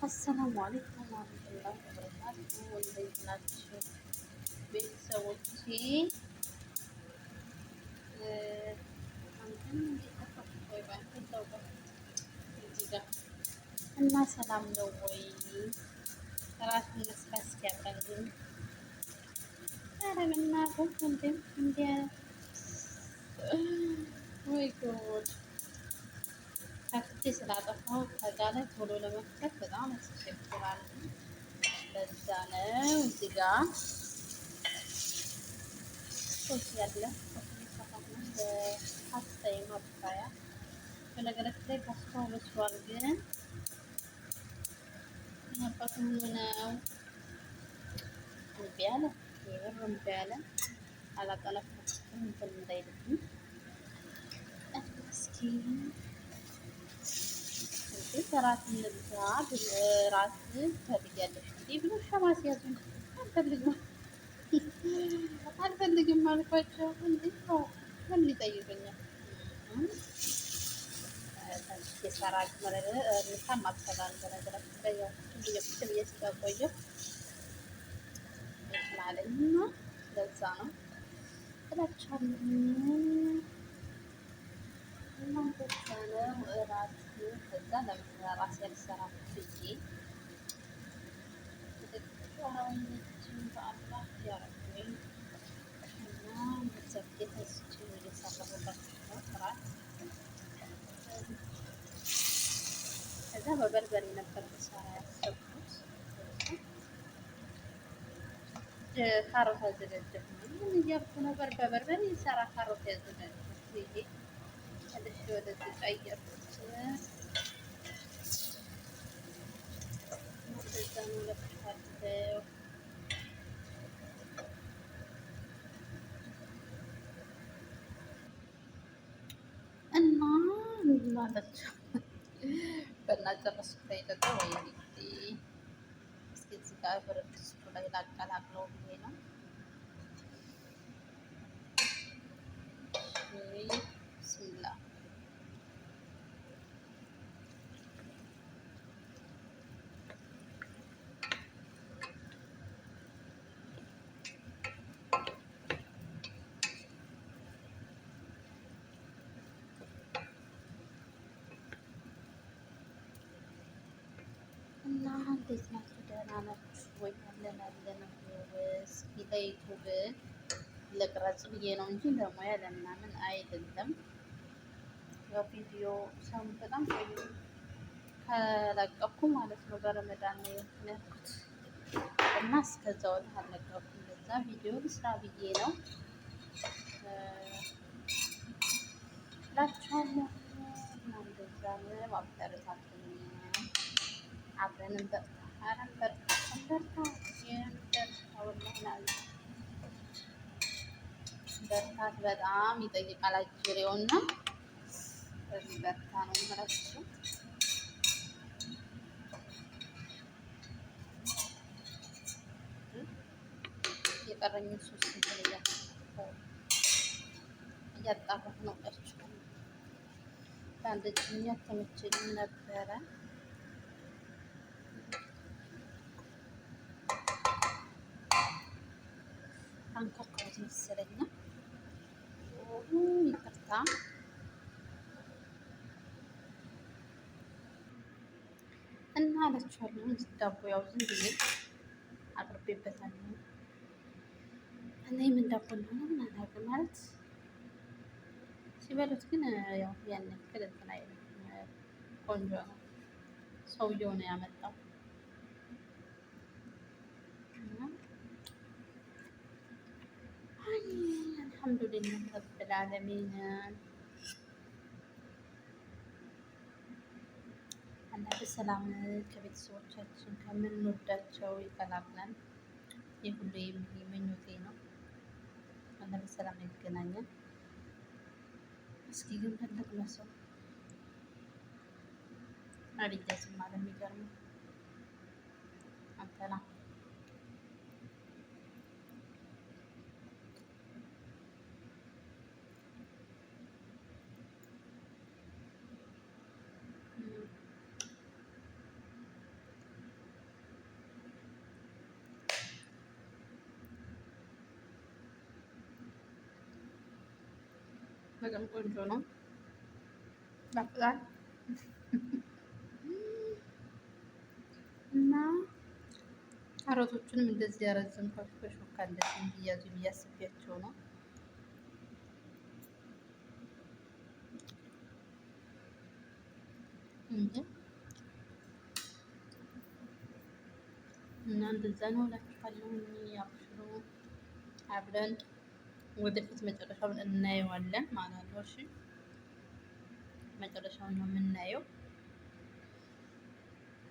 አሰላሙ አለይኩም ወራህመቱላሂ ወበረካቱሁ። እንዴት ናችሁ ቤተሰቦቼ? እና ሰላም ነው ወይ? ራሱን መስራት ሲያቀርብም ኧረ በእናትህ እንደ ወይ ጉድ ከፍቼ ስላጠፋሁ ከዛ ላይ ቶሎ ለመክፈት በጣም ያስቸግራል። ለዛ ነው እዚህ ጋ ሶስ ያለ ፓስታ ማባያ። በነገራችን ላይ ፓስታው በስሏል፣ ግን አባቱ ነው እምቢ አለ። የምር እምቢ አለ። አላጠለፈኩም እንትን እንዳይልብኝ እስኪ ራት እንብዛ ራት ትፈልጊያለሽ እንዴ ብሎ ሸማ ሲያዙኝ አልፈልግም አልኳቸው። እንዴ ምን ሊጠይቁኛል? የሰራ ምሳም አልሰራም። በነገራችን ላይ ያው ቁጭ ብዬ ስለቆየሁ ስላለኝ እና ለዛ ነው እላችኋለሁ። እናንተ ነው እራት ከዛ ለምን ራሴ አልሰራም ብዬ ተጠቅቻለሁ። በአላህ ያረኩኝ እና ዘግቼ ተስቼ እየሰራሁላችሁ ነው እራት። ከዛ በበርበሬ ነበር ልሰራ ያሰብኩት። ካሮት አዘጋጀሁ። ምን እያልኩ ነበር? በበርበሬ ይሰራ ካሮት ያዘጋጀሁ ብዬ ትንሽ ወደዚህ ቀየርኩት። እንደዛ ነው እላችኋለሁ። እና ማለት በእናጨረስኩት አይደለ ወይ እንግዲህ እስኪ እዚህ ጋር ብረት ድስቱ ላይ ላቀላቅለው ብዬ ነው። ብስሚላ እና እንዴት ናችሁ? ደህና ናችሁ ወይ? አለን እስኪ ለዩቱብ ልቅረጽ ብዬ ነው እንጂ ለሙያ ለምናምን አይደለም። ያው ቪዲዮ ሰው በጣም ቆዩ ከለቀኩ ማለት ነው። በረመዳን ነው ያልኩት እና እስከዛ ወዲህ አልለቀኩም። ለዛ ቪዲዮ ስራ ብዬ ነው እላችኋለሁ። እና እንደዛ ነው። አበረታቱኝ፣ አብረን እንበርታ። ኧረ እንበርታ በርታት በጣም ይጠይቃል። አጅሬውና በርታ ነው የምላችሁ። የቀረኝን ሶስት እያጣሁት ነው እላችሁ። በአንድ እጅ ተመችኝ ነበረ። አንኳኳሁት መሰለኝ። ይቅርታ። እና አላችኋለሁ ዳቦ ያው ዝም ብዬ አቅርቤበታለሁ እና የምን ዳቦ እንደሆነ ምን አላውቅም። ማለት ሲበሉት ግን ያው ያን ያክል እንትን አይልም። ቆንጆ ነው። ሰውየው ነው ያመጣው። አልሐምዱሊላህ ረብል ዓለሚን። አላህ በሰላም ከቤተሰቦቻችን ከምንወዳቸው ይቀላቅለን። የሁሉ ምኞቴ ነው። አላህ በሰላም ያገናኘን። እስኪ ግን ፈለግ መስው አልያዝም አለ። የሚገርመው አንተና በጣም ቆንጆ ነው። ይጣፍጣል እና ካሮቶቹንም እንደዚህ ያረዘምኳቸው በሾካ እንደዚህ እንዲያዙ እያስቤያቸው ነው። እንጂ እና እንደዛ ነው እላችኋለሁ። አብሽሩ፣ አብረን ወደፊት መጨረሻውን እናየዋለን ማለት ነው። እሺ መጨረሻውን ነው የምናየው።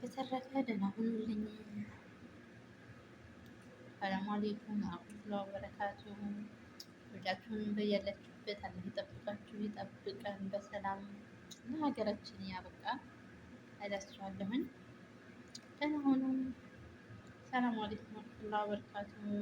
በተረፈ ደህና ሁኑልኝ። ሰላም አለይኩም ወራህመቱላሂ ወበረካቱሁ። ሁላችሁም በያላችሁበት አላህ ይጠብቃችሁ፣ ይጠብቀን በሰላም ለሀገራችን ያብቃ እላችኋለሁኝ። ደህና ሁኑ። ሰላም አለይኩም ወራህመቱላሂ ወበረካቱሁ።